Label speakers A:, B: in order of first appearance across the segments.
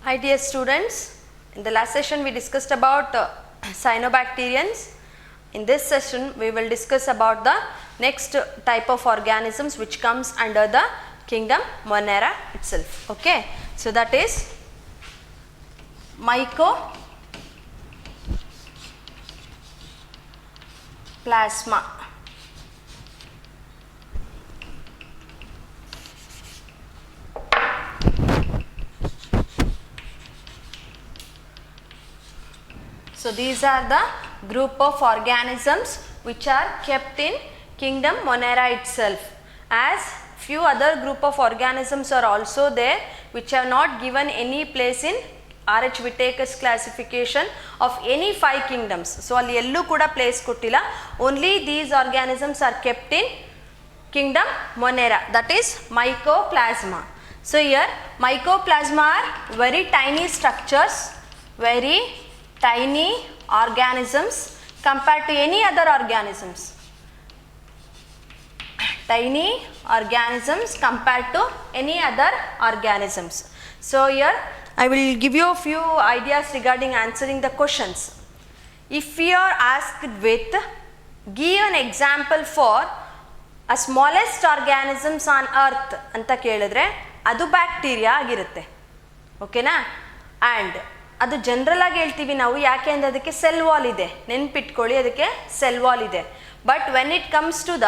A: Hi dear students, in the last session we discussed about cyanobacterians. In this session we will discuss about the next type of organisms which comes under the kingdom Monera itself. Okay, so that is Mycoplasma. So these are the group of organisms which are kept in kingdom Monera itself, as few other group of organisms are also there which have not given any place in R.H. Whittaker's classification of any 5 kingdoms. So alli ellu kuda place kottilla, only these organisms are kept in kingdom Monera, that is Mycoplasma. So here Mycoplasma are very tiny structures, very tiny organisms compared to any other organisms. Tiny organisms compared to any other organisms. So here I will give you a few ideas regarding answering the questions. If we are asked with give an example for a smallest organisms on earth anta kelidre adu bacteria agirutte, okayna, and ಅದು general ಆಗಿ ಹೇಳ್ತೀವಿ ನಾವು, ಯಾಕೆ ಅಂದರೆ ಅದಕ್ಕೆ cell wall ಇದೆ, ನೆನ್ಪಿಟ್ಕೊಳ್ಳಿ, ಅದಕ್ಕೆ ಸೆಲ್ ವಾಲ್ ಇದೆ. But when it comes to the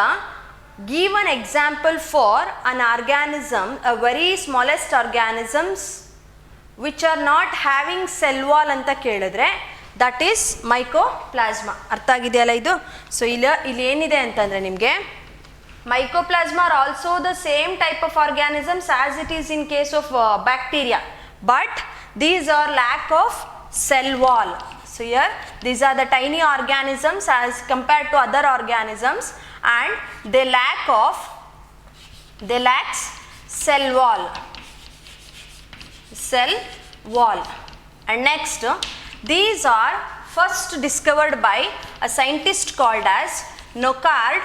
A: give an example for an organism, a very smallest organisms which are not having cell wall ಅಂತ ಕೇಳಿದ್ರೆ ದಟ್ ಈಸ್ ಮೈಕೋಪ್ಲಾಸ್ಮಾ. ಅರ್ಥ ಆಗಿದೆಯಲ್ಲ ಇದು? ಸೊ ಇಲ್ಲಿ ಏನಿದೆ ಅಂತಂದರೆ ನಿಮಗೆ mycoplasma are also the same type of organisms as it is in case of bacteria, but these are lack of cell wall. So here these are the tiny organisms as compared to other organisms, and they lacks cell wall. And next, these are first discovered by a scientist called as Nocard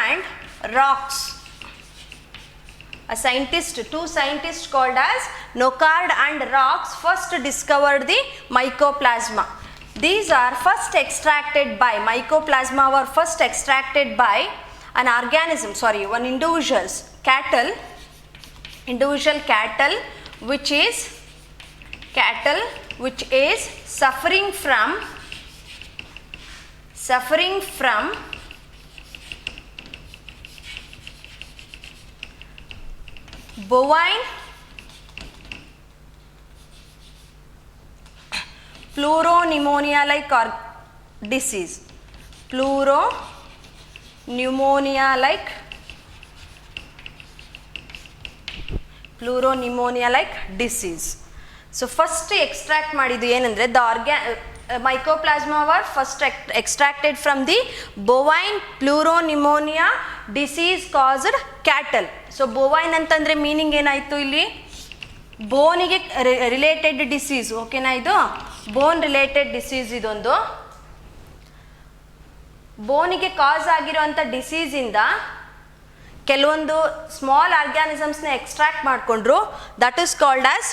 A: and Rox. Two scientists called as Nocard and Rox first discovered the Mycoplasma. These are first extracted by Mycoplasma were first extracted by an organism, one individual cattle which is suffering from bovine pleuropneumonia like disease. Pleuropneumonia like disease. So first extract ಮಾಡಿದ್ದು ಏನಂದ್ರೆ the Mycoplasma were first extracted from the bovine pleuropneumonia disease caused cattle. So bovine ಅಂತಂದ್ರೆ meaning ಏನಾಯ್ತು ಇಲ್ಲಿ? ಬೋನಿಗೆ related disease, ಓಕೆನಾ? ಇದು ಬೋನ್ related disease. ಇದೊಂದು ಬೋನಿಗೆ ಕಾಸ್ ಆಗಿರುವಂಥ ಡಿಸೀಸಿಂದ ಕೆಲವೊಂದು ಸ್ಮಾಲ್ ಆರ್ಗ್ಯಾನಿಸಮ್ಸ್ನ ಎಕ್ಸ್ಟ್ರಾಕ್ಟ್ ಮಾಡಿಕೊಂಡ್ರು, that is called as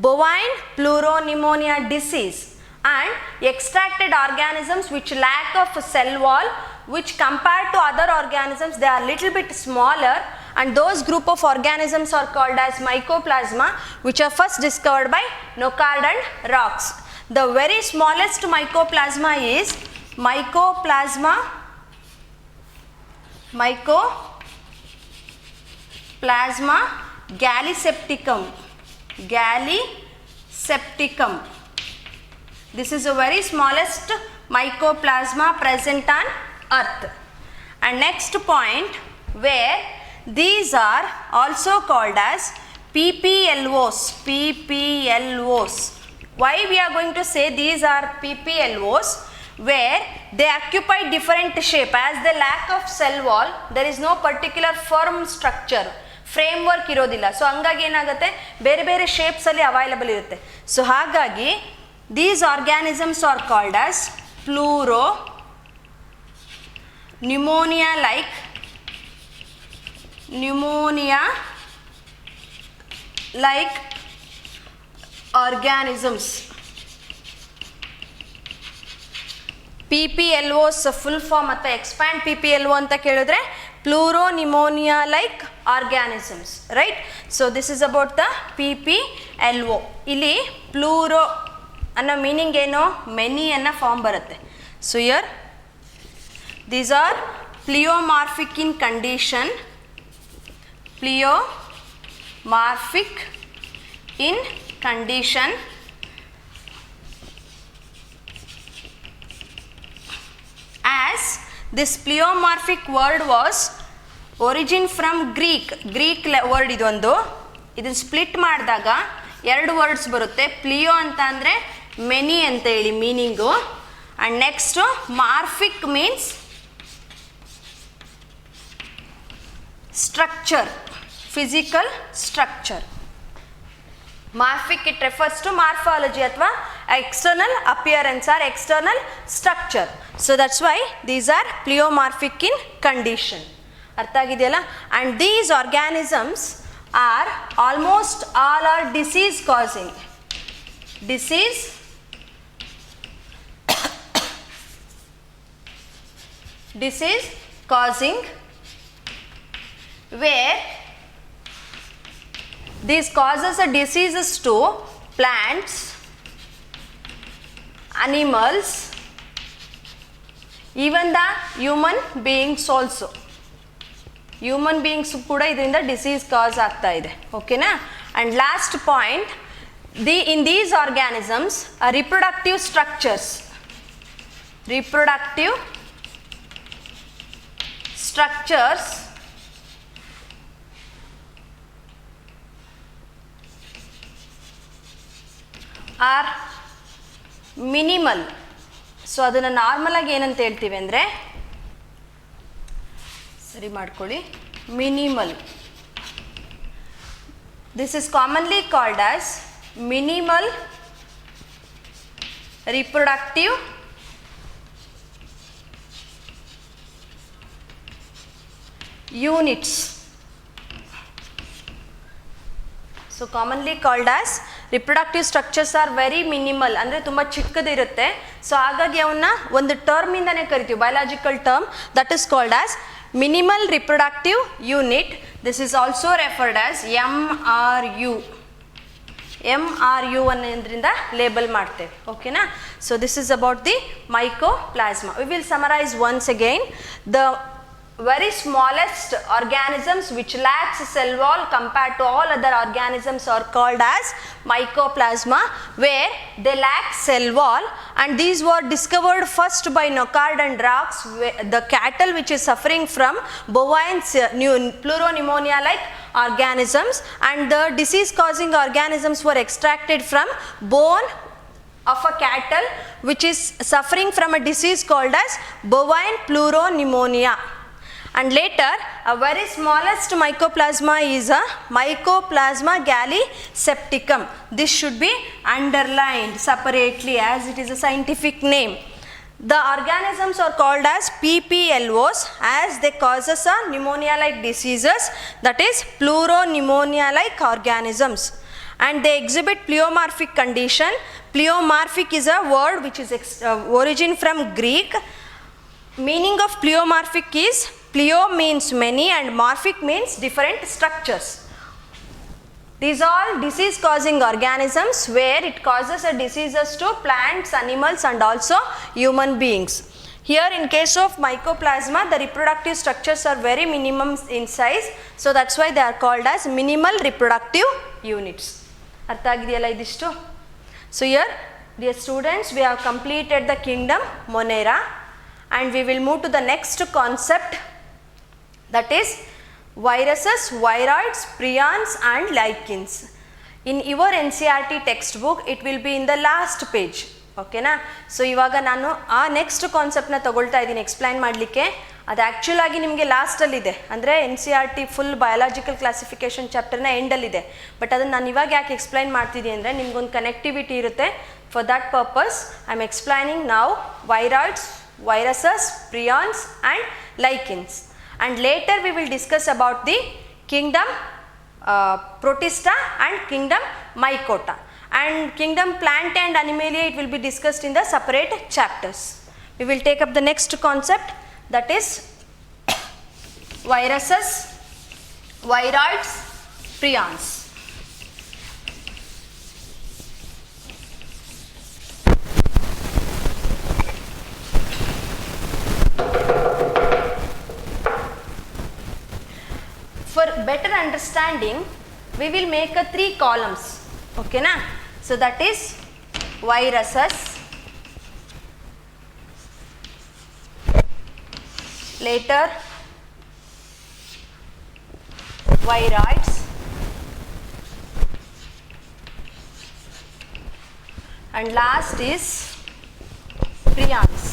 A: bovine pleuropneumonia disease. And extracted organisms which lack of cell wall, which compared to other organisms they are little bit smaller, and those group of organisms are called as Mycoplasma, which are first discovered by Nocard and Rox. The very smallest Mycoplasma is Mycoplasma gallisepticum. This is the very smallest Mycoplasma present on earth. And next point, where these are also called as PPLOs. Why we are going to say these are PPLOs? Where they occupy different shape. As they lack of cell wall, there is no particular firm structure, framework ಇರೋದಿಲ್ಲ. So ಹಂಗಾಗಿ ಏನಾಗುತ್ತೆ, ಬೇರೆ ಬೇರೆ ಶೇಪ್ಸಲ್ಲಿ available ಇರುತ್ತೆ. So ಹಾಗಾಗಿ these organisms are called as pleuropneumonia like organisms. PPLO's full form ಅಥವಾ expand PPLO ಅಂತ ಕೇಳಿದ್ರೆ pleuropneumonia like organisms, right? So this is about the PPLO. ಇಲ್ಲಿ pluro ಅನ್ನೋ ಮೀನಿಂಗ್ ಏನು, ಮೆನಿ ಅನ್ನೋ ಫಾರ್ಮ್ ಬರುತ್ತೆ. So here these are pleomorphic in condition, pleomorphic in condition as this pleomorphic word was origin from Greek word ಇದೊಂದು. ಇದನ್ನು split ಮಾಡಿದಾಗ ಎರಡು words ಬರುತ್ತೆ. ಪ್ಲಿಯೋ ಅಂತ ಅಂದರೆ ಮೆನಿ ಅಂತ ಹೇಳಿ meaning, and next morphic means structure, physical structure. Morphic, it refers to morphology ಅಥವಾ external appearance or external structure. So that's why these are pleomorphic in condition. ಅರ್ಥ ಆಗಿದೆಯಲ್ಲ? And these organisms are almost all are disease causing. Disease causing, where this causes a diseases to plants, animals, even the human beings also. Human beings ಕೂಡ ಇದರಿಂದ disease ಕಾಸ್ ಆಗ್ತಾ ಇದೆ. ಓಕೆನಾ? And last point, in these organisms reproductive structures are minimal. So ಅದನ್ನು ನಾರ್ಮಲಾಗಿ ಏನಂತ ಹೇಳ್ತೀವಿ ಅಂದರೆ, ಸರಿ ಮಾಡ್ಕೊಳ್ಳಿ, minimal. This is commonly called as minimal reproductive units. So commonly called as reproductive structures are very minimal, ಅಂದರೆ ತುಂಬ ಚಿಕ್ಕದಿರುತ್ತೆ. ಸೊ ಹಾಗಾಗಿ ಅವನ್ನ ಒಂದು ಟರ್ಮಿಂದನೇ ಕರಿತೀವಿ, biological term, that is called as minimal reproductive unit. This is also referred as MRU. MRU ಅನ್ನೋದ್ರಿಂದ label ಮಾಡ್ತೇವೆ. ಓಕೆನಾ? So this is about the mycoplasma. We will summarise once again. The very smallest organisms which lacks cell wall compared to all other organisms are called as mycoplasma, where they lack cell wall, and these were discovered first by Knockard and Rocks, the cattle which is suffering from bovine pleuropneumonia like organisms, and the disease causing organisms were extracted from bone of a cattle which is suffering from a disease called as bovine pleuropneumonia. And later a very smallest mycoplasma is a Mycoplasma gallisepticum. This should be underlined separately as it is a scientific name. The organisms are called as PPLOs as they causes a pneumonia like diseases, that is pleuropneumonia like organisms, and they exhibit pleomorphic condition. Pleomorphic is a word which is origin from Greek. Meaning of pleomorphic is pleo means many and morphic means different structures. These are disease causing organisms where it causes a diseases to plants, animals and also human beings. Here in case of mycoplasma, the reproductive structures are very minimum in size, so that's why they are called as minimal reproductive units. ಅರ್ಥ ಆಗಿದೆಯಲ್ಲ ಇದಿಷ್ಟು? So here dear students, we have completed the kingdom Monera, and we will move to the next concept, that is viruses, viroids, prions and lichens. In your NCERT textbook it will be in the last page. ಓಕೆನಾ? So ಇವಾಗ ನಾನು ಆ next ಕಾನ್ಸೆಪ್ಟ್ನ ತಗೊಳ್ತಾ ಇದ್ದೀನಿ explain ಮಾಡಲಿಕ್ಕೆ. ಅದು actual ಆಗಿ ನಿಮಗೆ ಲಾಸ್ಟಲ್ಲಿದೆ, ಅಂದರೆ NCERT ಫುಲ್ ಬಯಾಲಜಿಕಲ್ ಕ್ಲಾಸಿಫಿಕೇಷನ್ ಚಾಪ್ಟರ್ನ ಎಂಡಲ್ಲಿದೆ. ಬಟ್ ಅದನ್ನು ನಾನು ಇವಾಗ ಯಾಕೆ ಎಕ್ಸ್ಪ್ಲೈನ್ ಮಾಡ್ತಿದ್ದೀನಿ ಅಂದರೆ ನಿಮ್ಗೊಂದು ಕನೆಕ್ಟಿವಿಟಿ ಇರುತ್ತೆ. For that purpose I am explaining ನಾವು viroids, viruses, prions and lichens. And later we will discuss about the kingdom Protista and kingdom Mycota. and kingdom plant and animalia, it will be discussed in the separate chapters. We will take up the next concept, that is viruses, viroids, prions. For better understanding, we will make a 3 columns, okay na? So that is viruses, later viroids, and last is prions.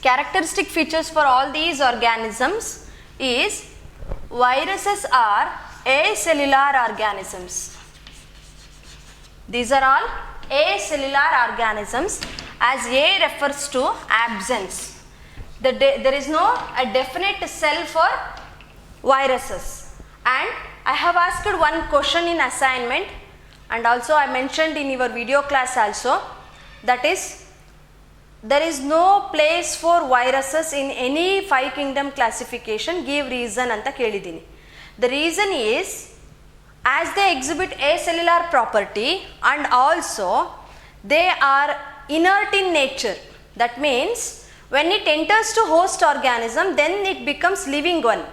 A: Characteristic features for all these organisms is viruses are acellular organisms. These are all acellular organisms, as A refers to absence. There is no a definite cell for viruses. And I have asked one question in assignment, and also I mentioned in your video class also, that is, there is no place for viruses in any 5 kingdom classification, give reason anta kelidini. The reason is, as they exhibit acellular property and also they are inert in nature. That means when it enters to host organism, then it becomes living one,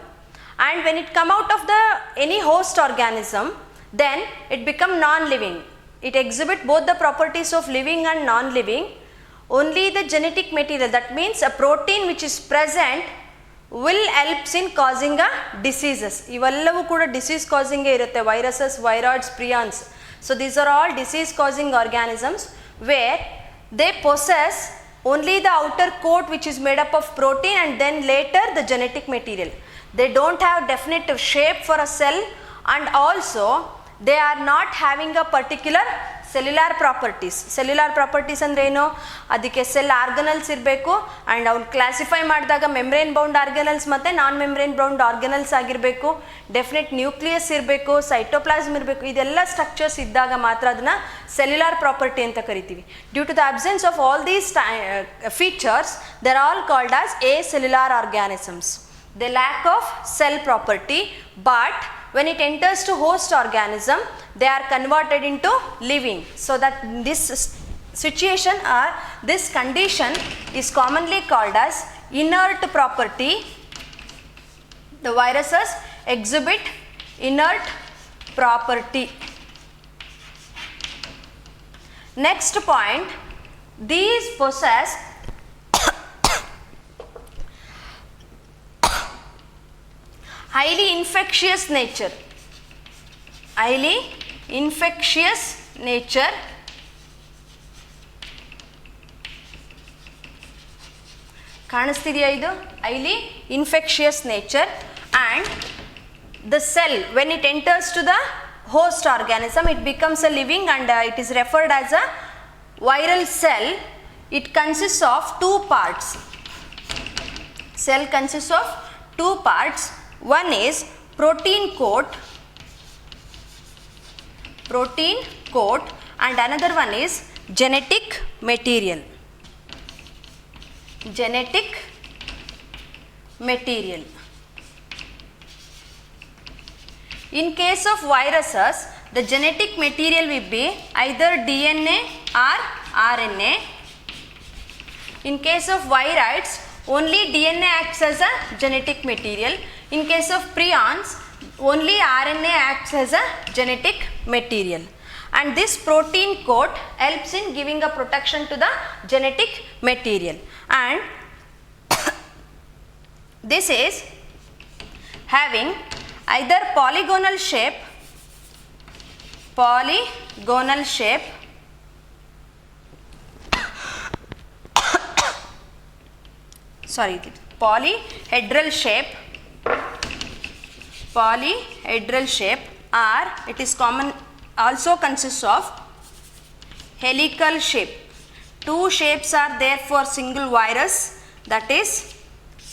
A: and when it come out of the any host organism, then it become non-living. It exhibit both the properties of living and non-living. Only the genetic material, that means a protein which is present, will helps in causing a diseases. Ivallavu kuda disease causing irutte, viruses, viroids, prions. So these are all disease causing organisms where they possess only the outer coat which is made up of protein, and then later the genetic material. They don't have definite shape for a cell, and also they are not having a particular cellular properties. Cellular properties andre eno, adike cell organelles irbeku, and avun classify ಮಾಡಿದಾಗ membrane bound organelles ಮತ್ತೆ non membrane bound organelles ಆಗಿರಬೇಕು, definite nucleus ಇರಬೇಕು, cytoplasm ಇರಬೇಕು. ಇದೆಲ್ಲ structures ಇದ್ದಾಗ ಮಾತ್ರ ಅದನ್ನ cellular property ಅಂತ ಕರಿತೀವಿ. Due to the absence of all these features, they are all called as acellular organisms. They lack of cell property, but when it enters to host organism, they are converted into living. So that this situation or this condition is commonly called as inert property. The viruses exhibit inert property. Next point, these possess highly infectious nature. Highly infectious nature. ಕಾಣಿಸ್ತಿದೆಯಾ ಇದು? highly infectious nature, and the cell when it enters to the host organism, it becomes a living, and it is referred as a viral cell. It consists of 2 parts. Cell consists of 2 parts. One is protein coat, and another one is genetic material. In case of viruses, the genetic material will be either DNA or RNA. In case of viroids, only DNA acts as a genetic material. In case of prions, only RNA acts as a genetic material. And this protein coat helps in giving a protection to the genetic material. And this is having either polygonal shape, polyhedral shape, or it is common also consists of helical shape. 2 shapes are there for single virus, that is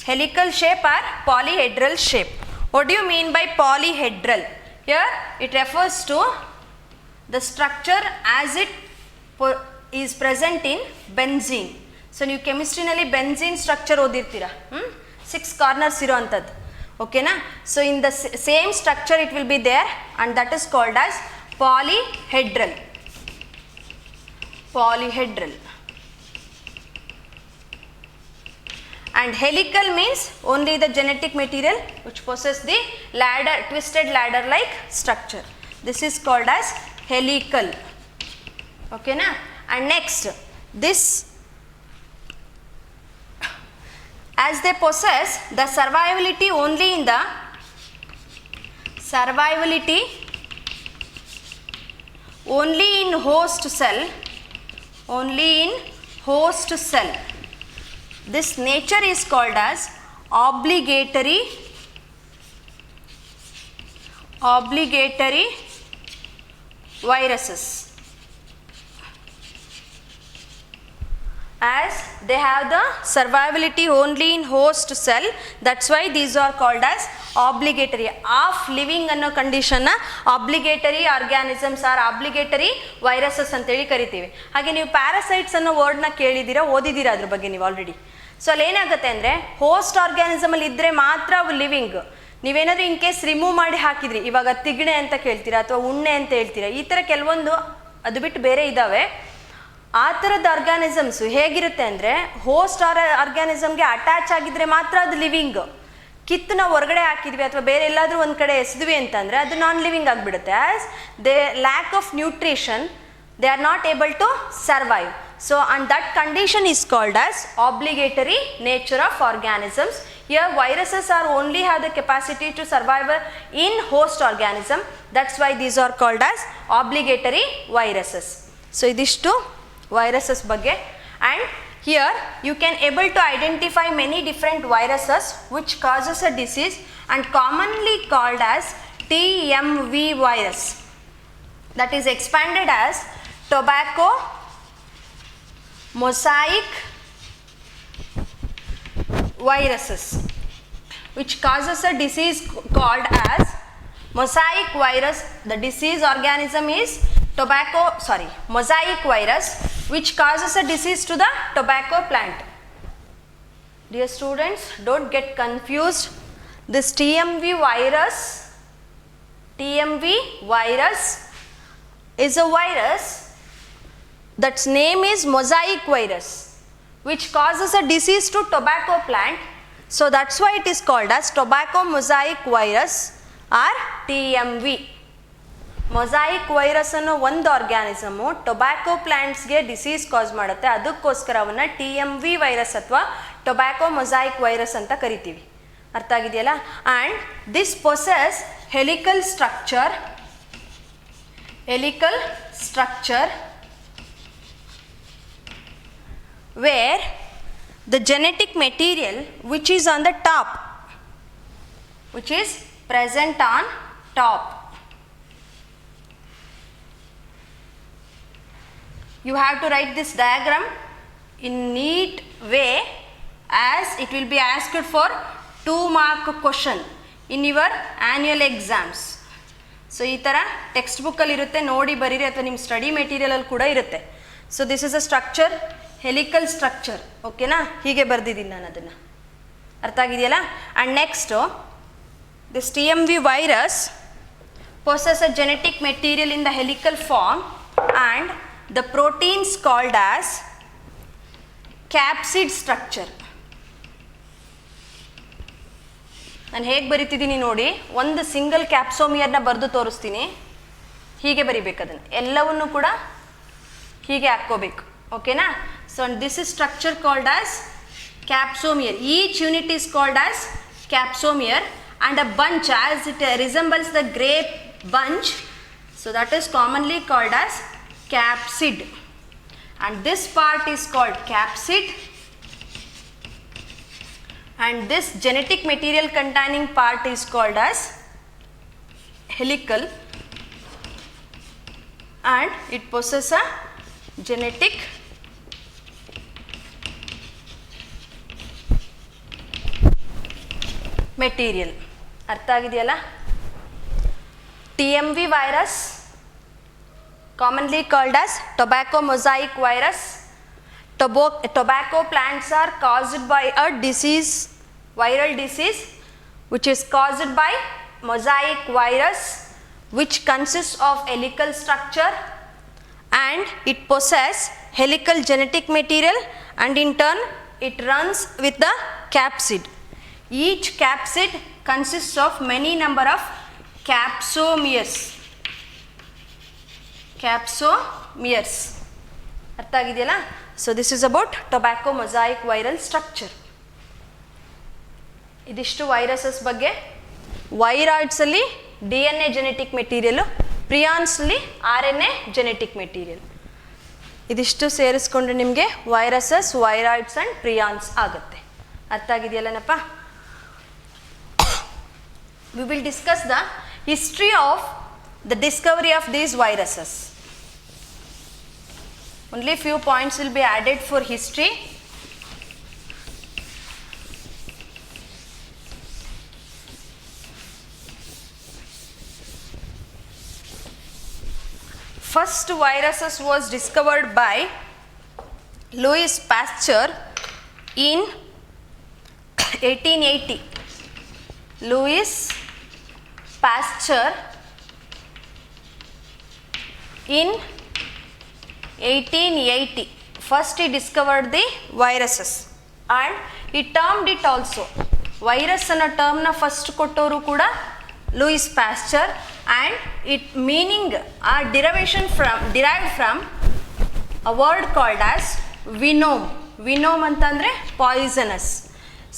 A: helical shape or polyhedral shape. What do you mean by polyhedral? Here it refers to the structure as it is present in benzene. So ನೀವು ಕೆಮಿಸ್ಟ್ರಿನಲ್ಲಿ benzene structure ಓದಿರ್ತೀರಾ, 6 corners ಇರೋ ಅಂಥದ್ದು, ಓಕೆನಾ. So in the same structure it will be there and that is called as polyhedral. Polyhedral. And helical means only the genetic material which possess the ladder, twisted ladder like structure. This is called as helical, okay na. And next, this, as they possess the survivability only in the only in host cell, only in host cell. This nature is called as obligatory viruses, as they have the survivability only in host cell. That's why these are called as obligatory. Of living ಅನ್ನೋ ಕಂಡೀಷನ್ನ obligatory organisms or obligatory viruses ಅಂತೇಳಿ ಕರಿತೀವಿ. ಹಾಗೆ ನೀವು parasites ಅನ್ನೋ ವರ್ಡ್ನ ಕೇಳಿದ್ದೀರಾ, ಓದಿದ್ದೀರಾ ಅದ್ರ ಬಗ್ಗೆ ನೀವು ಆಲ್ರೆಡಿ. ಸೊ ಅಲ್ಲಿ ಏನಾಗುತ್ತೆ ಅಂದರೆ ಹೋಸ್ಟ್ ಆರ್ಗ್ಯಾನಿಸಮಲ್ಲಿ ಇದ್ದರೆ ಮಾತ್ರ ಅವು ಲಿವಿಂಗ್. ನೀವೇನಾದರೂ ಇನ್ ಕೇಸ್ ರಿಮೂವ್ ಮಾಡಿ ಹಾಕಿದ್ರಿ, ಇವಾಗ ತಿಗಣೆ ಅಂತ ಕೇಳ್ತೀರಾ ಅಥವಾ ಉಣ್ಣೆ ಅಂತ ಹೇಳ್ತೀರಾ, ಈ ಥರ ಕೆಲವೊಂದು ಅದು ಬಿಟ್ಟು ಬೇರೆ ಇದ್ದಾವೆ. ಆ ಥರದ ಆರ್ಗ್ಯಾನಿಸಮ್ಸು ಹೇಗಿರುತ್ತೆ ಅಂದರೆ ಹೋಸ್ಟ್ ಆರ್ಗ್ಯಾನಿಸಮ್ಗೆ ಅಟ್ಯಾಚ್ ಆಗಿದ್ರೆ ಮಾತ್ರ ಅದು ಲಿವಿಂಗ್. ಕಿತ್ತು ನಾವು ಹೊರಗಡೆ ಹಾಕಿದ್ವಿ ಅಥವಾ ಬೇರೆ ಎಲ್ಲಾದರೂ ಒಂದು ಕಡೆ ಎಸೆದ್ವಿ ಅಂತಂದರೆ ಅದು ನಾನ್ ಲಿವಿಂಗ್ ಆಗಿಬಿಡುತ್ತೆ. As they lack of nutrition, they are not able to survive. So and that condition is called as obligatory nature of organisms. Here viruses are only have the capacity to survive in host organism. That's why these are called as obligatory viruses. So idishtu viruses bagge. And here you can able to identify many different viruses which causes a disease and commonly called as TMV virus, that is expanded as tobacco mosaic viruses, which causes a disease called as mosaic virus. The disease organism is mosaic virus, which causes a disease to the tobacco plant. Dear students, don't get confused. This TMV virus is a virus that's name is mosaic virus, which causes a disease to tobacco plant. So that's why it is called as tobacco mosaic virus or TMV. Mosaic virus ಅನ್ನೋ ಒಂದು ಆರ್ಗ್ಯಾನಿಸಮು tobacco ಪ್ಲಾಂಟ್ಸ್ಗೆ disease ಕಾಸ್ ಮಾಡುತ್ತೆ. ಅದಕ್ಕೋಸ್ಕರ ಅವನ್ನ TMV virus ಅಥವಾ tobacco mosaic virus ಅಂತ ಕರಿತೀವಿ. ಅರ್ಥ ಆಗಿದೆಯಲ್ಲ. And this possess helical structure where the genetic material which is on the top, which is present on top, you have to write this diagram in neat way, as it will be asked for 2-mark question in your annual exams. So ಈ ಥರ text ಬುಕ್ಕಲ್ಲಿ ಇರುತ್ತೆ, ನೋಡಿ ಬರೀರಿ, ಅಥವಾ ನಿಮ್ಮ study ಮೆಟೀರಿಯಲಲ್ಲಿ ಕೂಡ ಇರುತ್ತೆ. So this is a structure, helical structure, ಓಕೆನಾ. ಹೀಗೆ ಬರೆದಿದ್ದೀನಿ ನಾನು ಅದನ್ನು, ಅರ್ಥ ಆಗಿದೆಯಲ್ಲ. And next this TMV virus possess a genetic material in the helical form and the proteins called as capsid structure. ನಾನು ಹೇಗೆ ಬರಿತಿದ್ದೀನಿ ನೋಡಿ, ಒಂದು ಸಿಂಗಲ್ ಕ್ಯಾಪ್ಸೋಮಿಯರ್ನ ಬರೆದು ತೋರಿಸ್ತೀನಿ. ಹೀಗೆ ಬರಿಬೇಕು, ಅದನ್ನು ಎಲ್ಲವನ್ನು ಕೂಡ ಹೀಗೆ ಹಾಕ್ಕೋಬೇಕು, ಓಕೆನಾ. So this is structure called as capsomere. Each unit is called as capsomere and a bunch as it resembles the grape bunch, so that is commonly called as capsid, and this part is called capsid, and this genetic material containing part is called as helical, and it possesses a genetic material. ಅರ್ಥ ಆಗಿದೆಯಲ್ಲ? TMV virus, commonly called as tobacco mosaic virus. Tobacco plants are caused by a disease, viral disease, which is caused by mosaic virus, which consists of helical structure, and it possesses helical genetic material, and in turn it runs with the capsid. Each capsid consists of many number of capsomeres. ಅರ್ಥ ಆಗಿದೆಯಲ್ಲ? So this is about tobacco mosaic viral structure. ಇದಿಷ್ಟು viruses ಬಗ್ಗೆ. ವೈರಾಯ್ಡ್ಸಲ್ಲಿ DNA genetic material, ಪ್ರಿಯಾನ್ಸ್ಲಿ RNA genetic material. ಇದಿಷ್ಟು ಸೇರಿಸ್ಕೊಂಡ್ರೆ ನಿಮಗೆ viruses, viroids and ಪ್ರಿಯಾನ್ಸ್ ಆಗುತ್ತೆ. ಅರ್ಥ ಆಗಿದೆಯಲ್ಲನಪ್ಪ? We will discuss the history of the discovery of these viruses. Only few points will be added for history. First viruses was discovered by Louis Pasteur in 1880. Louis Pasteur in 1880 first he discovered the viruses, and he termed it also virus ಅನ್ನೋ ಟರ್ಮ್ನ first ಕೊಟ್ಟವರು ಕೂಡ Louis pastor, and it meaning are derived from a word called as venom. Venom ಅಂತಂದ್ರೆ poisonous.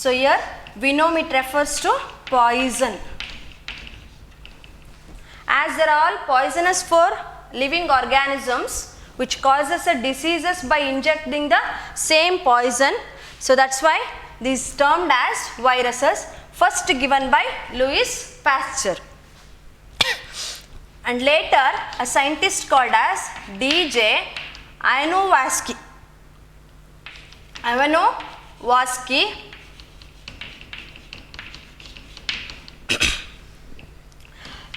A: So here venom, it refers to poison. As they are all poisonous for living organisms, which causes a diseases by injecting the same poison, so that's why this termed as viruses, first given by Louis Pasteur. And later a scientist called as DJ Ivanovsky.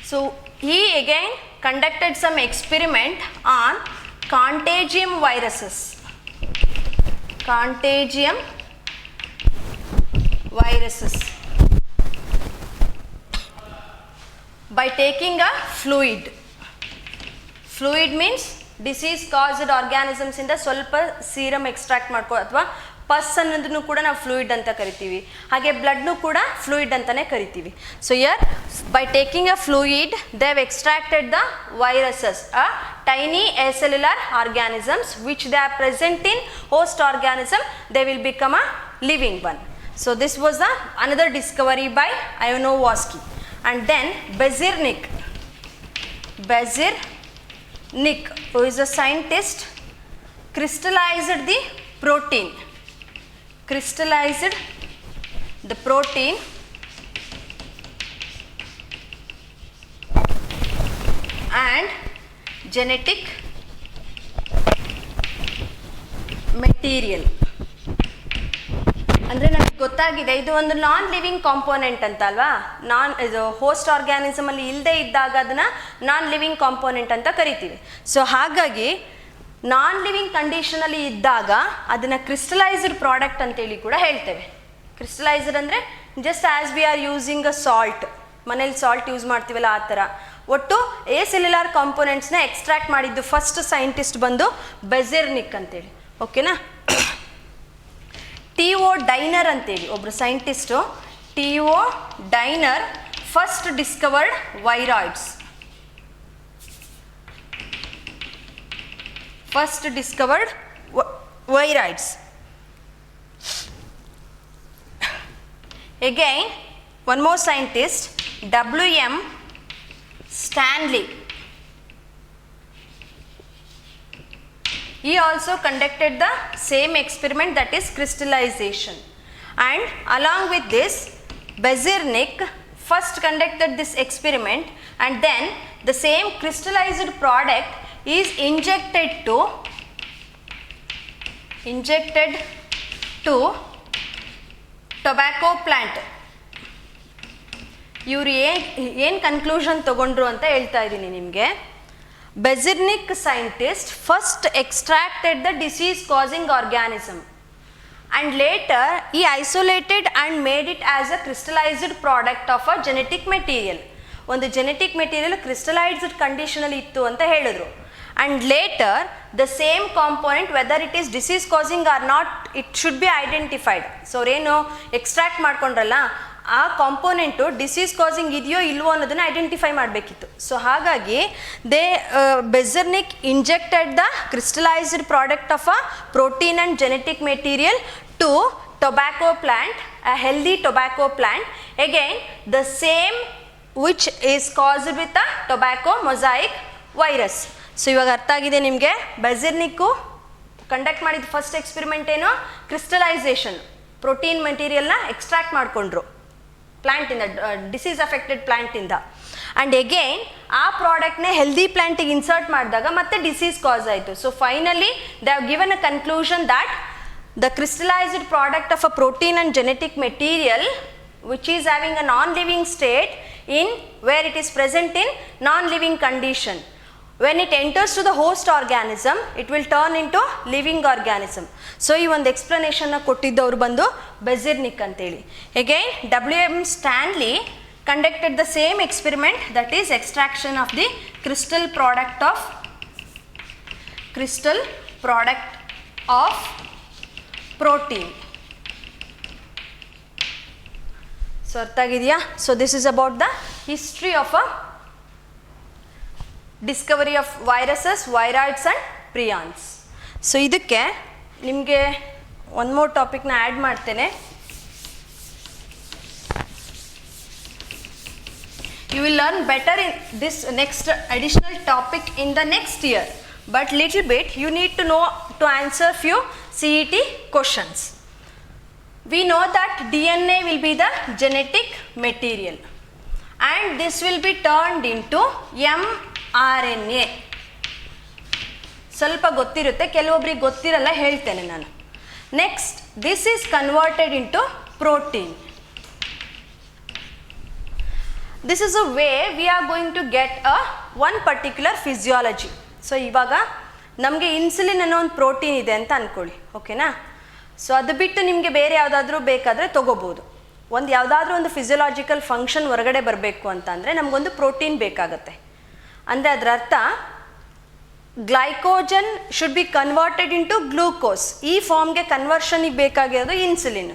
A: So he again conducted some experiment on contagium viruses. By taking a fluid means disease caused organisms ಇಂದ ಸ್ವಲ್ಪ serum extract ಮಾಡ್ಕೋ, ಅಥವಾ ಪಸ್ ಅನ್ನೋದನ್ನು ಕೂಡ ನಾವು fluid ಅಂತ ಕರಿತೀವಿ. ಹಾಗೆ ಬ್ಲಡ್ನು ಕೂಡ ಫ್ಲೂಯಿಡ್ ಅಂತಾನೆ ಕರಿತೀವಿ. So here by taking a fluid they have extracted the viruses, tiny acellular organisms which they are present in host organism, they will become a living one. So this was the another discovery by Ivanovsky. And then Bezirnik, who is a scientist, crystallized the protein and genetic material. ಅಂದರೆ ನಮಗೆ ಗೊತ್ತಾಗಿದೆ ಇದು ಒಂದು non living component ಅಂತ ಅಲ್ವಾ. ಇದು host ಆರ್ಗ್ಯಾನಿಸಮಲ್ಲಿ ಇಲ್ಲದೆ ಇದ್ದಾಗ ಅದನ್ನು ನಾನ್ ಲಿವಿಂಗ್ ಕಾಂಪೋನೆಂಟ್ ಅಂತ ಕರಿತೀವಿ. ಸೊ ಹಾಗಾಗಿ ನಾನ್ ಲಿವಿಂಗ್ ಕಂಡೀಷನಲ್ಲಿ ಇದ್ದಾಗ ಅದನ್ನು ಕ್ರಿಸ್ಟಲೈಸ್ಡ್ ಪ್ರಾಡಕ್ಟ್ ಅಂತೇಳಿ ಕೂಡ ಹೇಳ್ತೇವೆ. ಕ್ರಿಸ್ಟಲೈಸ್ಡ್ ಅಂದರೆ just as we are using a salt, ಮನೇಲಿ ಸಾಲ್ಟ್ ಯೂಸ್ ಮಾಡ್ತೀವಲ್ಲ ಆ ಥರ. ಒಟ್ಟು ಎಸೆಲ್ಯುಲಾರ್ ಕಾಂಪೋನೆಂಟ್ಸ್ನ ಎಕ್ಸ್ಟ್ರಾಕ್ಟ್ ಮಾಡಿದ್ದು ಫಸ್ಟ್ ಸೈಂಟಿಸ್ಟ್ ಬಂದು ಬೆಜಿರ್ನಿಕ್ ಅಂತೇಳಿ. ಓಕೆನಾ? T.O. ಡೈನರ್ ಅಂತೇಳಿ ಒಬ್ಬರು scientist, T.O. Diener first discovered viroids. Again, one more scientist, W.M. Stanley. He also conducted the same experiment, that is crystallization. And along with this, Bezirnik first conducted this experiment, and then the same crystallized product is injected to tobacco plant. ಇವರು ಏನು conclusion ತೊಗೊಂಡ್ರು ಅಂತ ಹೇಳ್ತಾ ಇದ್ದೀನಿ ನಿಮಗೆ. Beijerinck scientist first extracted the disease causing organism and later he isolated and made it as a crystallized product of a genetic material. ಒಂದು genetic material crystallised ಕಂಡೀಷನಲ್ಲಿ ಇತ್ತು ಅಂತ ಹೇಳಿದ್ರು. And later the same component whether it is disease causing or not it should be identified. So ಅವ್ರೇನು extract ಮಾಡ್ಕೊಂಡ್ರಲ್ಲ ಆ component disease causing ಇದೆಯೋ ಇಲ್ವೋ ಅನ್ನೋದನ್ನು ಐಡೆಂಟಿಫೈ ಮಾಡಬೇಕಿತ್ತು. ಸೊ ಹಾಗಾಗಿ Beijerinck injected the crystallised product of a protein and genetic material to tobacco plant, a healthy tobacco plant, again the same which is caused with a tobacco mosaic virus. So ಇವಾಗ ಅರ್ಥ ಆಗಿದೆ ನಿಮಗೆ. ಬೆಜಿರ್ನಿಕ್ಕು conduct ಮಾಡಿದ first experiment ಏನು, crystallisation, protein ಮೆಟೀರಿಯಲ್ನ extract ಮಾಡಿಕೊಂಡ್ರು ಪ್ಲ್ಯಾಂಟಿಂದ, disease affected ಪ್ಲ್ಯಾಂಟಿಂದ. And again ಆ ಪ್ರಾಡಕ್ಟ್ನೇ healthy ಪ್ಲ್ಯಾಂಟಿಗೆ insert ಮಾಡಿದಾಗ ಮತ್ತೆ ಡಿಸೀಸ್ ಕಾಸ್ ಆಯಿತು. So finally they have given a conclusion that the crystallized product of a protein and genetic material which is having a non-living state in where it is present in non-living condition, when it enters to the host organism it will turn into living organism. So ee ಒಂದು explanation na kottidavaru bandu ಬೆಜಿರ್ನಿಕ್ ಅಂತೇಳಿ. again W.M. Stanley conducted the same experiment, that is extraction of the crystal product of protein. So ಅರ್ಥ ಆಗಿದೆಯಾ? So this is about the history of a discovery of viruses, viroids and prions. So ಇದಕ್ಕೆ ನಿಮಗೆ ಒಂದು more ಟಾಪಿಕ್ನ add ಮಾಡ್ತೇನೆ. You will learn better in this next additional topic in the next year, but little bit you need to know to answer few CET questions. We know that DNA will be the genetic material and this will be turned into mRNA. ಸ್ವಲ್ಪ ಗೊತ್ತಿರುತ್ತೆ, ಕೆಲವೊಬ್ಬರಿಗೆ ಗೊತ್ತಿರಲ್ಲ, ಹೇಳ್ತೇನೆ ನಾನು. Next this is converted into protein. This is a way we are going to get one particular physiology. So ಇವಾಗ ನಮಗೆ insulin ಅನ್ನೋ ಒಂದು ಪ್ರೋಟೀನ್ ಇದೆ ಅಂತ ಅಂದ್ಕೊಳ್ಳಿ, ಓಕೆನಾ? ಸೊ ಅದು ಬಿಟ್ಟು ನಿಮಗೆ ಬೇರೆ ಯಾವುದಾದ್ರೂ ಬೇಕಾದರೆ ತೊಗೋಬೋದು. ಒಂದು ಯಾವುದಾದ್ರೂ ಒಂದು ಫಿಸಿಯೋಲಾಜಿಕಲ್ ಫಂಕ್ಷನ್ ಹೊರಗಡೆ ಬರಬೇಕು ಅಂತಂದರೆ ನಮಗೊಂದು ಪ್ರೋಟೀನ್ ಬೇಕಾಗತ್ತೆ. ಅಂದರೆ ಅದರ ಅರ್ಥ glycogen should be converted into glucose. ಈ ಫಾರ್ಮ್ಗೆ ಕನ್ವರ್ಷನಿಗೆ ಬೇಕಾಗಿರೋದು ಇನ್ಸುಲಿನ್.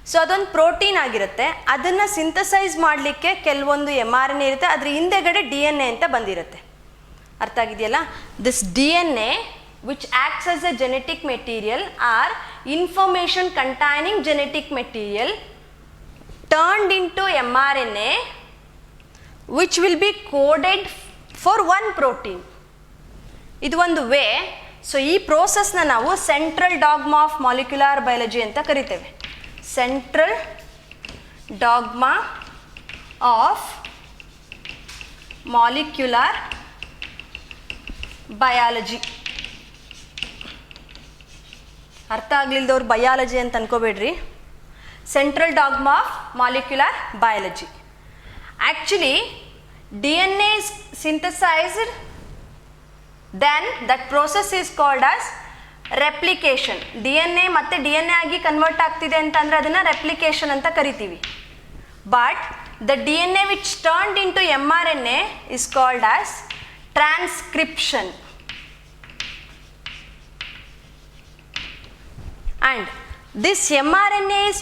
A: ಸೊ ಅದೊಂದು ಪ್ರೋಟೀನ್ ಆಗಿರುತ್ತೆ. ಅದನ್ನು ಸಿಂಥಸೈಸ್ ಮಾಡಲಿಕ್ಕೆ ಕೆಲವೊಂದು mRNA ಇರುತ್ತೆ, ಅದ್ರ ಹಿಂದೆಗಡೆ DNA ಅಂತ ಬಂದಿರುತ್ತೆ. ಅರ್ಥ ಆಗಿದೆಯಲ್ಲ? This DNA which acts as a genetic material or information containing genetic material turned into mRNA which will be coded for one protein. ಇದು ಒಂದು ವೇ. ಸೊ ಈ ಪ್ರೋಸೆಸ್ನ ನಾವು central dogma of molecular biology ಅಂತ ಕರಿತೇವೆ. Central dogma of molecular biology. ಅರ್ಥ ಆಗಲಿಲ್ಲದವ್ರು biology ಅಂತ ಅನ್ಕೋಬೇಡ್ರಿ. Central dogma of molecular biology. Actually DNA is synthesized, then that process is called as replication. DNA ಮತ್ತೆ DNA ಆಗಿ ಕನ್ವರ್ಟ್ ಆಗ್ತಿದೆ ಅಂತಂದರೆ ಅದನ್ನು ರೆಪ್ಲಿಕೇಶನ್ ಅಂತ ಕರಿತೀವಿ. But the DNA which turned into mRNA is called as transcription. And this mRNA is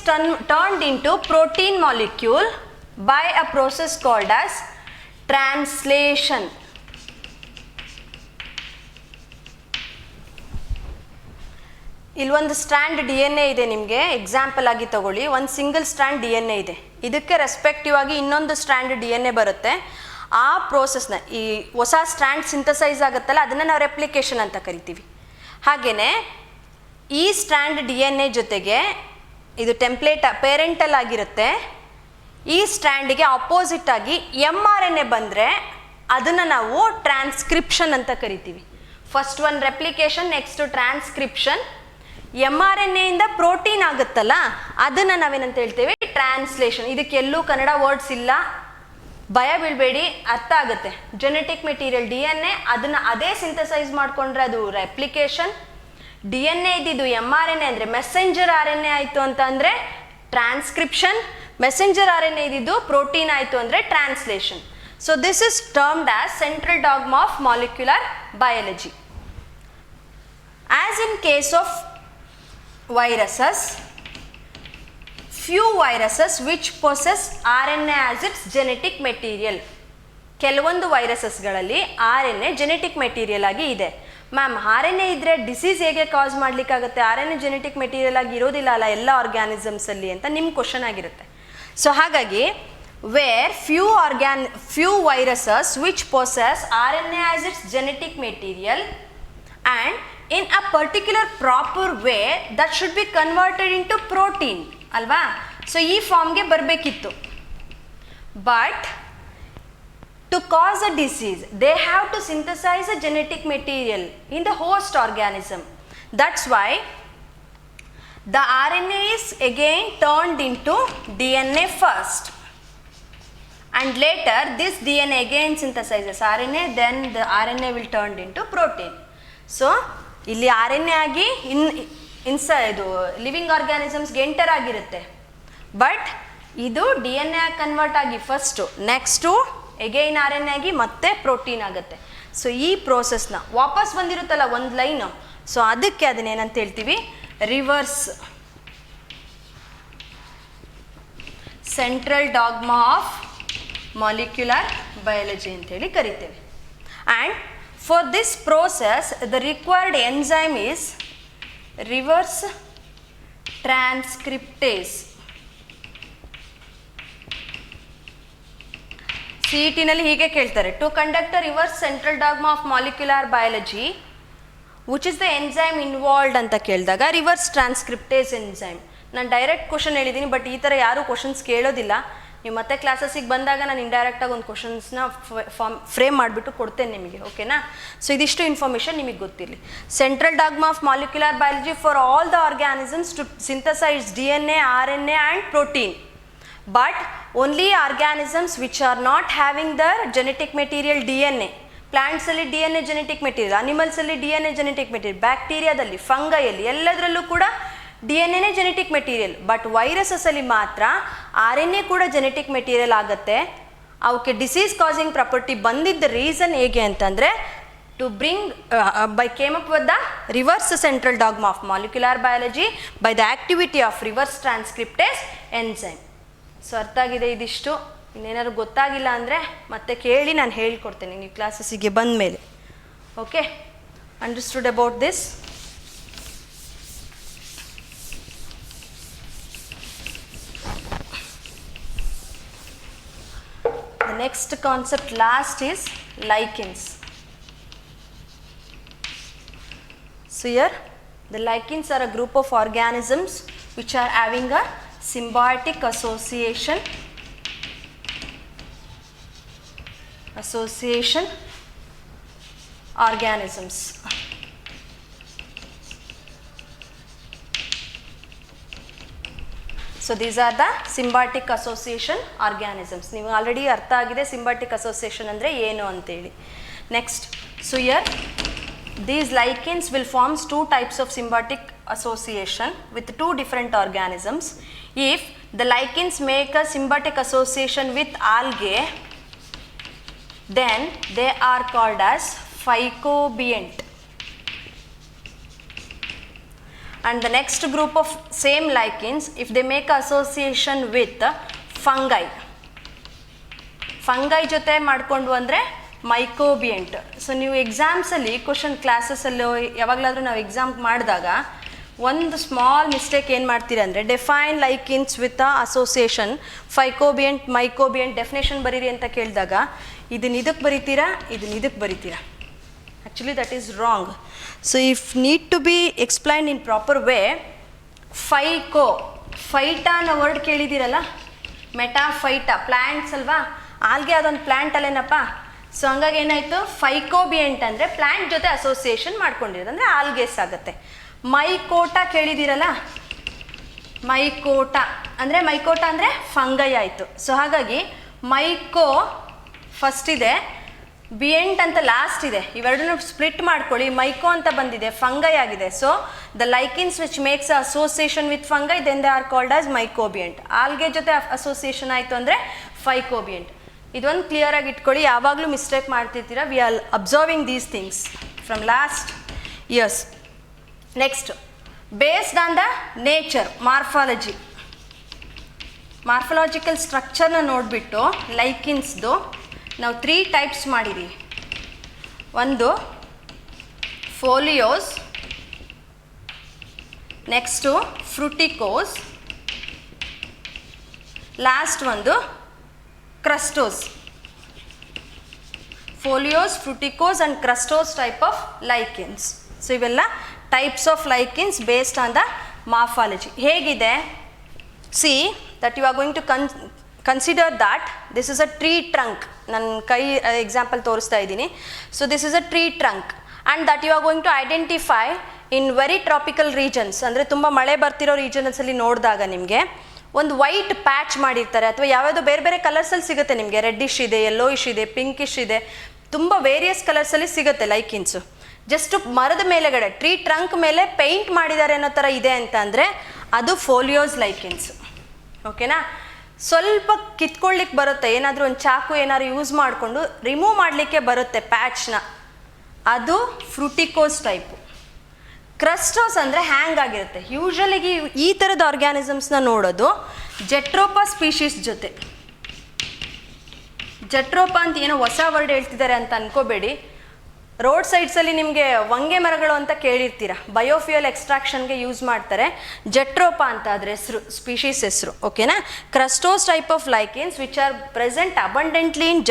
A: turned into protein molecule by a process called as translation. ಇಲ್ಲೊಂದು strand DNA ಇದೆ, ನಿಮಗೆ ಎಕ್ಸಾಂಪಲ್ ಆಗಿ ತಗೊಳ್ಳಿ. ಒಂದು ಸಿಂಗಲ್ ಸ್ಟ್ರ್ಯಾಂಡ್ DNA ಇದೆ, ಇದಕ್ಕೆ respective ಆಗಿ ಇನ್ನೊಂದು ಸ್ಟ್ರ್ಯಾಂಡ್ DNA ಬರುತ್ತೆ. ಆ ಪ್ರೋಸೆಸ್ನ ಈ ಹೊಸ ಸ್ಟ್ರ್ಯಾಂಡ್ ಸಿಂಥಸೈಸ್ ಆಗುತ್ತಲ್ಲ, ಅದನ್ನು ನಾವು ರೆಪ್ಲಿಕೇಶನ್ ಅಂತ ಕರಿತೀವಿ. ಹಾಗೆಯೇ ಈ ಸ್ಟ್ರ್ಯಾಂಡ್ DNA ಜೊತೆಗೆ ಇದು ಟೆಂಪ್ಲೇಟ್ ಪೇರೆಂಟಲ್ ಆಗಿರುತ್ತೆ. ಈ ಸ್ಟ್ರ್ಯಾಂಡಿಗೆ ಅಪೋಸಿಟ್ ಆಗಿ mRNA ಬಂದರೆ ಅದನ್ನು ನಾವು ಟ್ರಾನ್ಸ್ಕ್ರಿಪ್ಷನ್ ಅಂತ ಕರಿತೀವಿ. First one replication, next transcription. mRNA ಇಂದ ಪ್ರೋಟೀನ್ ಆಗುತ್ತಲ್ಲ, ಅದನ್ನು ನಾವೇನಂತ ಹೇಳ್ತೇವೆ, ಟ್ರಾನ್ಸ್ಲೇಷನ್. ಇದಕ್ಕೆಲ್ಲೂ ಕನ್ನಡ ವರ್ಡ್ಸ್ ಇಲ್ಲ, ಭಯ ಬೀಳಬೇಡಿ, ಅರ್ಥ ಆಗುತ್ತೆ. ಜೆನೆಟಿಕ್ ಮೆಟೀರಿಯಲ್ DNA, ಅದನ್ನು ಅದೇ ಸಿಂಥಸೈಸ್ ಮಾಡಿಕೊಂಡ್ರೆ ಅದು ರೆಪ್ಲಿಕೇಶನ್. DNA ಇದ್ದಿದ್ದು mRNA ಅಂದರೆ ಮೆಸೆಂಜರ್ RNA ಆಯಿತು ಅಂತ ಅಂದರೆ ಟ್ರಾನ್ಸ್ಕ್ರಿಪ್ಷನ್. ಮೆಸೆಂಜರ್ RNA ಇದ್ದಿದ್ದು ಪ್ರೋಟೀನ್ ಆಯಿತು ಅಂದರೆ translation. So this is termed as central dogma of molecular biology. As in case of viruses, few viruses which possess RNA as its genetic material. ಕೆಲವೊಂದು ವೈರಸಸ್ಗಳಲ್ಲಿ RNA genetic material ಆಗಿ ಇದೆ. Ma'am RNA ಇದ್ದರೆ disease ಹೇಗೆ ಕಾಸ್ ಮಾಡಲಿಕ್ಕಾಗುತ್ತೆ? RNA genetic material ಆಗಿ ಇರೋದಿಲ್ಲ ಅಲ್ಲ ಎಲ್ಲ ಆರ್ಗ್ಯಾನಿಸಮ್ಸಲ್ಲಿ ಅಂತ ನಿಮ್ಮ ಕ್ವಶನ್ ಆಗಿರುತ್ತೆ. ಸೊ ಹಾಗಾಗಿ where few viruses which possess RNA as its genetic material and in a particular proper way that should be converted into protein ಅಲ್ವಾ? ಸೊ ಈ ಫಾರ್ಮ್ಗೆ ಬರಬೇಕಿತ್ತು. But to cause a disease they have to synthesize a genetic material in the host organism. That's why the RNA is again turned into DNA first, and later this DNA again synthesizes RNA, then the RNA will turn into protein. So ಇಲ್ಲಿ RNA ಆಗಿ ಇದು living ಆರ್ಗ್ಯಾನಿಸಮ್ಸ್ಗೆ enter ಆಗಿರುತ್ತೆ. But ಇದು DNA ಆಗಿ convert ಆಗಿ first, next again RNA ಆಗಿ ಮತ್ತೆ protein ಆಗುತ್ತೆ. ಸೊ ಈ ಪ್ರೋಸೆಸ್ನ ವಾಪಸ್ ಬಂದಿರುತ್ತಲ್ಲ ಒಂದು ಲೈನು, ಸೊ ಅದಕ್ಕೆ ಅದನ್ನೇನಂತ ಹೇಳ್ತೀವಿ, reverse central dogma of molecular biology ಅಂತೇಳಿ ಕರಿತೇವೆ. And for this process the required enzyme is reverse transcriptase. CET ನಲ್ಲಿ ಹೀಗೆ ಕೇಳ್ತಾರೆ, to conduct a reverse central dogma of molecular biology which is the enzyme involved ಅಂತ ಕೇಳಿದಾಗ reverse transcriptase enzyme. ನಾನು direct question ಹೇಳಿದ್ದೀನಿ, but ಈ ಥರ ಯಾರೂ ಕ್ವಶನ್ಸ್ ಕೇಳೋದಿಲ್ಲ. ನೀವು ಮತ್ತೆ ಕ್ಲಾಸಸ್ಸಿಗೆ ಬಂದಾಗ ನಾನು ಇಂಡೈರೆಕ್ಟಾಗಿ ಒಂದು ಕ್ವಶನ್ಸ್ನ ಫ್ರೇಮ್ ಮಾಡಿಬಿಟ್ಟು ಕೊಡ್ತೇನೆ ನಿಮಗೆ, ಓಕೆನಾ? ಸೊ ಇದಿಷ್ಟು ಇನ್ಫಾರ್ಮೇಷನ್ ನಿಮಗೆ ಗೊತ್ತಿರಲಿ. Central dogma of molecular biology for all the organisms to synthesise DNA, RNA and protein. But only organisms which are not having the genetic material DNA. ಪ್ಲಾಂಟ್ಸಲ್ಲಿ DNA ಜೆನೆಟಿಕ್ ಮೆಟೀರಿಯಲ್, ಅನಿಮಲ್ಸಲ್ಲಿ DNA genetic material, ಬ್ಯಾಕ್ಟೀರಿಯಾದಲ್ಲಿ, ಫಂಗೈಯಲ್ಲಿ ಎಲ್ಲದರಲ್ಲೂ ಕೂಡ DNA genetic material. ಬಟ್ ವೈರಸಸ್ಸಲ್ಲಿ ಮಾತ್ರ RNA ಕೂಡ ಜೆನೆಟಿಕ್ ಮೆಟೀರಿಯಲ್ ಆಗುತ್ತೆ. ಅವಕ್ಕೆ ಡಿಸೀಸ್ ಕಾಸಿಂಗ್ ಪ್ರಾಪರ್ಟಿ ಬಂದಿದ್ದ ರೀಸನ್ ಹೇಗೆ ಅಂತಂದರೆ to bring by came up with the reverse central dogma of molecular biology by the activity of reverse transcriptase enzyme. So ಅರ್ಥ ಆಗಿದೆ ಇದಿಷ್ಟು. ಇನ್ನೇನಾದ್ರು ಗೊತ್ತಾಗಿಲ್ಲ ಅಂದರೆ ಮತ್ತೆ ಕೇಳಿ, ನಾನು ಹೇಳ್ಕೊಡ್ತೇನೆ ನೀವು ಕ್ಲಾಸಸ್ಸಿಗೆ ಬಂದ ಮೇಲೆ. Okay, understood about this? The next concept, last, is lichens. So here the lichens are a group of organisms which are having a symbiotic association organisms. So these are the symbiotic association organisms. ನೀವು already ಅರ್ಥ ಆಗಿದೆ symbiotic association ಅಂದರೆ ಏನು ಅಂತೇಳಿ. Next, so here these lichens will form two types of symbiotic association with two different organisms. If the lichens make a symbiotic association with algae, then they are called as phycobient. And the next group of same lichens, if they make association with fungi ಜೊತೆ ಮಾಡಿಕೊಂಡು ಅಂದರೆ ಮೈಕೋಬಿಯಂಟ್. So ನೀವು ಎಕ್ಸಾಮ್ಸಲ್ಲಿ question ಕ್ಲಾಸಸ್ಸಲ್ಲಿ ಯಾವಾಗಲಾದರೂ ನಾವು exam ಮಾಡಿದಾಗ ಒಂದು small mistake ಏನು ಮಾಡ್ತೀರಾ ಅಂದರೆ ಡೆಫೈನ್ ಲೈಕಿನ್ಸ್ ವಿತ್ ಅಸೋಸಿಯೇಷನ್ ಫೈಕೋಬಿಯಂಟ್ ಮೈಕೋಬಿಯಂಟ್ ಡೆಫಿನೇಷನ್ ಬರೀರಿ ಅಂತ ಕೇಳಿದಾಗ ಇದನ್ನ ಇದಕ್ಕೆ ಬರಿತೀರಾ, ಇದನ್ನ ಇದಕ್ಕೆ ಬರಿತೀರಾ. Actually that is wrong. So if need to be explained in proper way, ಫೈಟಾ ಅನ್ನೋ ವರ್ಡ್ ಕೇಳಿದ್ದೀರಲ್ಲ, ಮೆಟಾಫೈಟಾ ಪ್ಲ್ಯಾಂಟ್ಸ್ ಅಲ್ವಾ, ಆಲ್ಗೆ ಅದೊಂದು ಪ್ಲ್ಯಾಂಟ್ ಅಲ್ಲೇನಪ್ಪ. ಸೊ ಹಂಗಾಗಿ ಏನಾಯಿತು, ಫೈಕೋಬಿಯಂಟ್ ಅಂದರೆ ಪ್ಲ್ಯಾಂಟ್ ಜೊತೆ ಅಸೋಸಿಯೇಷನ್ ಮಾಡ್ಕೊಂಡಿರೋದು ಅಂದರೆ ಆಲ್ಗೇಸ್ ಆಗುತ್ತೆ. ಮೈಕೋಟಾ ಕೇಳಿದ್ದೀರಲ್ಲ, ಮೈಕೋಟಾ ಅಂದರೆ ಫಂಗೈ ಆಯಿತು. ಸೊ ಹಾಗಾಗಿ ಮೈಕೋ ಫಸ್ಟ್ ಇದೆ, ಬಿಯೆಂಟ್ ಅಂತ ಲಾಸ್ಟ್ ಇದೆ. ಇವೆರಡನ್ನು ಸ್ಪ್ಲಿಟ್ ಮಾಡ್ಕೊಳ್ಳಿ. ಮೈಕೋ ಅಂತ ಬಂದಿದೆ, ಫಂಗೈ ಆಗಿದೆ. So the lichens which makes association with fungi then they are called as mycobiont. Algae ಜೊತೆ ಅಸೋಸಿಯೇಷನ್ ಆಯಿತು ಅಂದರೆ ಫೈಕೋಬಿಯಂಟ್. ಇದೊಂದು ಕ್ಲಿಯರ್ ಆಗಿ ಇಟ್ಕೊಳ್ಳಿ, ಯಾವಾಗಲೂ ಮಿಸ್ಟೇಕ್ ಮಾಡ್ತಿರ್ತೀರ. We are observing these things from last years. Next, based on the nature, morphology, morphological ಸ್ಟ್ರಕ್ಚರ್ನ ನೋಡಿಬಿಟ್ಟು ಲೈಕಿನ್ಸ್ದು ನಾವು 3 ಟೈಪ್ಸ್ ಮಾಡಿದ್ದೀವಿ. ಒಂದು ಫೋಲಿಯೋಸ್, ನೆಕ್ಸ್ಟು ಫ್ರುಟಿಕೋಸ್, ಲಾಸ್ಟ್ ಒಂದು crustose. Foliose, fruticose and crustose type of lichens. So ಇವೆಲ್ಲ types of lichens based on the morphology. ಹೇಗಿದೆ, see that you are going to consider that this is a tree trunk. ನನ್ನ ಕೈ example ತೋರಿಸ್ತಾ ಇದ್ದೀನಿ. So this is a tree trunk and that you are going to identify in very tropical regions, ಅಂದರೆ ತುಂಬ ಮಳೆ ಬರ್ತಿರೋ ರೀಜನ್ಸಲ್ಲಿ ನೋಡಿದಾಗ ನಿಮಗೆ ಒಂದು ವೈಟ್ ಪ್ಯಾಚ್ ಮಾಡಿರ್ತಾರೆ, ಅಥವಾ ಯಾವ್ಯಾವುದೋ ಬೇರೆ ಬೇರೆ ಕಲರ್ಸಲ್ಲಿ ಸಿಗುತ್ತೆ ನಿಮಗೆ. ರೆಡ್ಡಿಶ್ ಇದೆ, ಯೆಲ್ಲೋಯಿಶ್ ಇದೆ, ಪಿಂಕಿಶ್ ಇದೆ, ತುಂಬ ವೇರಿಯಸ್ ಕಲರ್ಸಲ್ಲಿ ಸಿಗುತ್ತೆ ಲೈಕಿನ್ಸು. ಜಸ್ಟ್ ಮರದ ಮೇಲೆಗಡೆ ಟ್ರೀ ಟ್ರಂಕ್ ಮೇಲೆ ಪೇಂಟ್ ಮಾಡಿದ್ದಾರೆ ಅನ್ನೋ ಥರ ಇದೆ ಅಂತ ಅಂದರೆ ಅದು ಫೋಲಿಯೋಸ್ ಲೈಕಿನ್ಸ್. ಓಕೆನಾ? ಸ್ವಲ್ಪ ಕಿತ್ಕೊಳ್ಳಿಕ್ಕೆ ಬರುತ್ತೆ, ಏನಾದರೂ ಒಂದು ಚಾಕು ಏನಾದ್ರು ಯೂಸ್ ಮಾಡಿಕೊಂಡು ರಿಮೂವ್ ಮಾಡಲಿಕ್ಕೆ ಬರುತ್ತೆ ಪ್ಯಾಚ್ನ, ಅದು ಫ್ರುಟಿಕೋಸ್ ಟೈಪು. ಕ್ರಸ್ಟೋಸ್ ಅಂದರೆ ಹ್ಯಾಂಗ್ ಆಗಿರುತ್ತೆ. ಯೂಶ್ವಲಿಗೆ ಈ ಥರದ ಆರ್ಗ್ಯಾನಿಸಮ್ಸ್ನ ನೋಡೋದು ಜೆಟ್ರೋಪಾ ಸ್ಪೀಷೀಸ್ ಜೊತೆ. ಜೆಟ್ರೋಪಾ ಅಂತ ಏನೋ ಹೊಸ ವರ್ಡ್ ಹೇಳ್ತಿದ್ದಾರೆ ಅಂತ ಅನ್ಕೋಬೇಡಿ. ರೋಡ್ ಸೈಡ್ಸಲ್ಲಿ ನಿಮಗೆ ವಂಗೆ ಮರಗಳು ಅಂತ ಕೇಳಿರ್ತೀರ, ಬಯೋಫ್ಯೂಯಲ್ ಎಕ್ಸ್ಟ್ರಾಕ್ಷನ್ಗೆ ಯೂಸ್ ಮಾಡ್ತಾರೆ. ಜೆಟ್ರೋಪಾ ಅಂತ ಅದ್ರ ಹೆಸರು, ಸ್ಪೀಷೀಸ್ ಹೆಸರು. ಓಕೆನಾ? Crustose type of lichens which are present abundantly in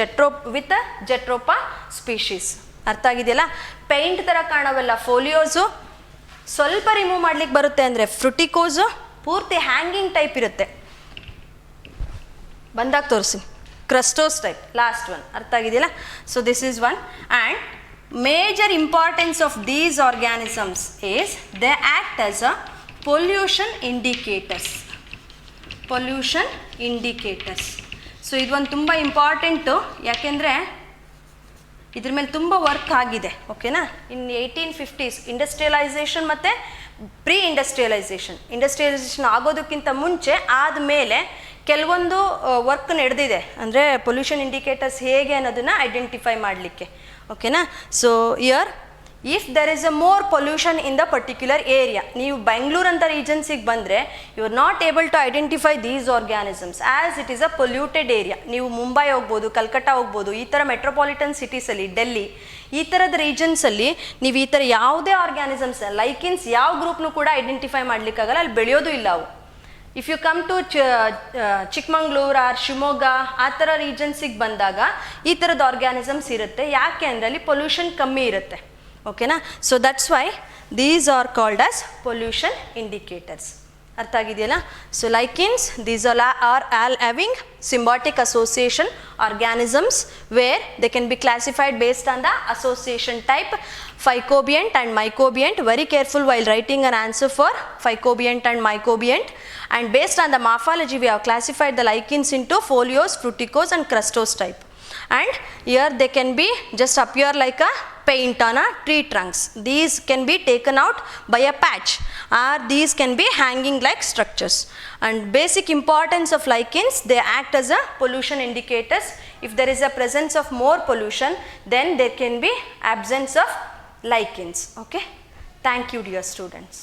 A: with jatropha species. ಅರ್ಥ ಆಗಿದೆಯಲ್ಲ? ಪೇಂಟ್ ಥರ ಕಾಣವಲ್ಲ ಫೋಲಿಯೋಸು, ಸ್ವಲ್ಪ ರಿಮೂವ್ ಮಾಡ್ಲಿಕ್ಕೆ ಬರುತ್ತೆ. ಅಂದರೆ ಫ್ರುಟಿಕೋಸು ಪೂರ್ತಿ ಹ್ಯಾಂಗಿಂಗ್ ಟೈಪ್ ಇರುತ್ತೆ. ಬಂದಾಗ ತೋರಿಸಿ. ಕ್ರಸ್ಟೋಸ್ ಟೈಪ್ ಲಾಸ್ಟ್ ಒನ್. ಅರ್ಥ ಆಗಿದೆಯಲ್ಲ? So this is one. And major importance of these organisms is they act as a pollution indicators. Pollution indicators. So ಇದು ಒಂದು ತುಂಬ ಇಂಪಾರ್ಟೆಂಟು, ಯಾಕೆಂದರೆ ಇದ್ರ ಮೇಲೆ ತುಂಬ ವರ್ಕ್ ಆಗಿದೆ. ಓಕೆನಾ? ಇನ್ 1850s ಇಂಡಸ್ಟ್ರಿಯಲೈಸೇಷನ್ ಮತ್ತು ಇಂಡಸ್ಟ್ರಿಯಲೈಸೇಷನ್ ಆಗೋದಕ್ಕಿಂತ ಮುಂಚೆ ಆದಮೇಲೆ ಕೆಲವೊಂದು ವರ್ಕ್ ನಡೆದಿದೆ, ಅಂದರೆ ಪೊಲ್ಯೂಷನ್ ಇಂಡಿಕೇಟರ್ಸ್ ಹೇಗೆ ಅನ್ನೋದನ್ನು ಐಡೆಂಟಿಫೈ ಮಾಡಲಿಕ್ಕೆ. ಓಕೆನಾ? So here if there is a more pollution in the particular area, ನೀವು ಬೆಂಗಳೂರು ಅಂತ ರೀಜನ್ಸಿಗೆ ಬಂದರೆ you are not able to identify these organisms as it is a polluted area. ನೀವು ಮುಂಬೈ ಹೋಗ್ಬೋದು, ಕಲ್ಕಟ್ಟ ಹೋಗ್ಬೋದು, ಈ ಥರ ಮೆಟ್ರೋಪಾಲಿಟನ್ ಸಿಟೀಸಲ್ಲಿ, ಡೆಲ್ಲಿ, ಈ ಥರದ ರೀಜನ್ಸಲ್ಲಿ ನೀವು ಈ ಥರ ಯಾವುದೇ ಆರ್ಗ್ಯಾನಿಸಮ್ಸ್ ಲೈಕಿನ್ಸ್ ಯಾವ ಗ್ರೂಪ್ನು ಕೂಡ ಐಡೆಂಟಿಫೈ ಮಾಡಲಿಕ್ಕಾಗಲ್ಲ, ಅಲ್ಲಿ ಬೆಳೆಯೋದು ಇಲ್ಲ ಅವು. If you come to Chikmagalur or Shivamogga ಆ ಥರ ರೀಜನ್ಸಿಗೆ ಬಂದಾಗ ಈ ಥರದ ಆರ್ಗ್ಯಾನಿಸಮ್ಸ್ ಇರುತ್ತೆ. ಯಾಕೆ ಅಂದರೆ ಅಲ್ಲಿ ಪೊಲ್ಯೂಷನ್ ಕಮ್ಮಿ ಇರುತ್ತೆ. ಓಕೆನಾ? So that's why these are called as pollution indicators. ಅರ್ಥ ಆಗಿದೆಯಲ್ಲ? So lichens, these are all having symbiotic association organisms where they can be classified based on the association type, phycobiont and mycobiont. Very careful while writing an answer for phycobiont and mycobiont. And based on the morphology we have classified the lichens into foliose, fruticose and crustose type. And here they can be just appear like a paint on a tree trunks. These can be taken out by a patch, or these can be hanging like structures. And basic importance of lichens, they act as a pollution indicators. If there is a presence of more pollution, then there can be absence of lichens. Okay? Thank you dear students.